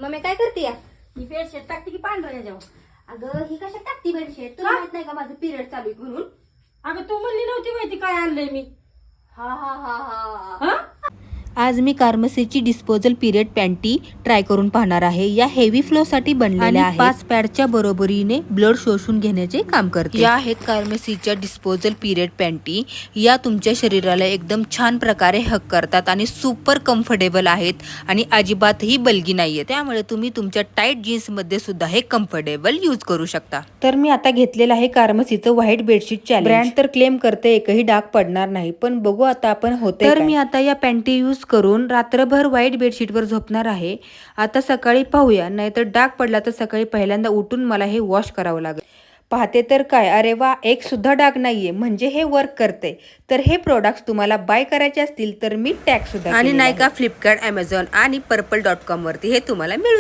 Mummy काय करते या? ही बेडशीट टाकते की पांढऱ्या ह्याच्यावर. अगं ही कशा टाकती बेडशीट? तुला माहित नाही का माझं पिरियड चालू आहे म्हणून? अगं तू म्हणली नव्हती माहिती काय आणलंय मी. हा हा हा हा. हा आज मी कार्मसीची डिस्पोजल पिरियड पॅन्टी ट्राय करून पाहणार आहे. या हेवी फ्लो साठी बनलेल्या आहेत. 5 पॅडच्या बरोबरीने ब्लड शोषून घेण्याचे काम करते. या आहेत कार्मसीच्या डिस्पोजल पिरियड पॅन्टी. या तुमच्या शरीराला एकदम छान प्रकारे हक करतात आणि सुपर कम्फर्टेबल आहेत आणि अजिबातही बलगी नाहीये. त्यामुळे तुम्ही तुमच्या टाईट जीन्स मध्ये सुद्धा हे कम्फर्टेबल यूज करू शकता. तर मी आता घेतलेलं आहे कार्मसीचं व्हाईट बेडशीट चॅलेंज. ब्रँड तर क्लेम करते एकही डाग पडणार नाही, पण बघू आता आपण होते. तर मी आता या पॅन्टी यूज करून रात्रभर व्हाईट बेडशीटवर झोपणार आहे. आता सकाळी पाहूया, नाहीतर डाग पडला तर सकाळी पहिल्यांदा उठून मला हे वॉश करावं लागेल. पाहते तर काय, अरे वा, एक सुद्धा डाग नाहीये, म्हणजे हे वर्क करते. तर हे प्रोडक्ट्स तुम्हाला बाय करायचे असतील तर मी टॅग सुद्धा आणि नाही का फ्लिपकार्ट, अमेझॉन आणि पर्पल.com वरती हे तुम्हाला मिळेल.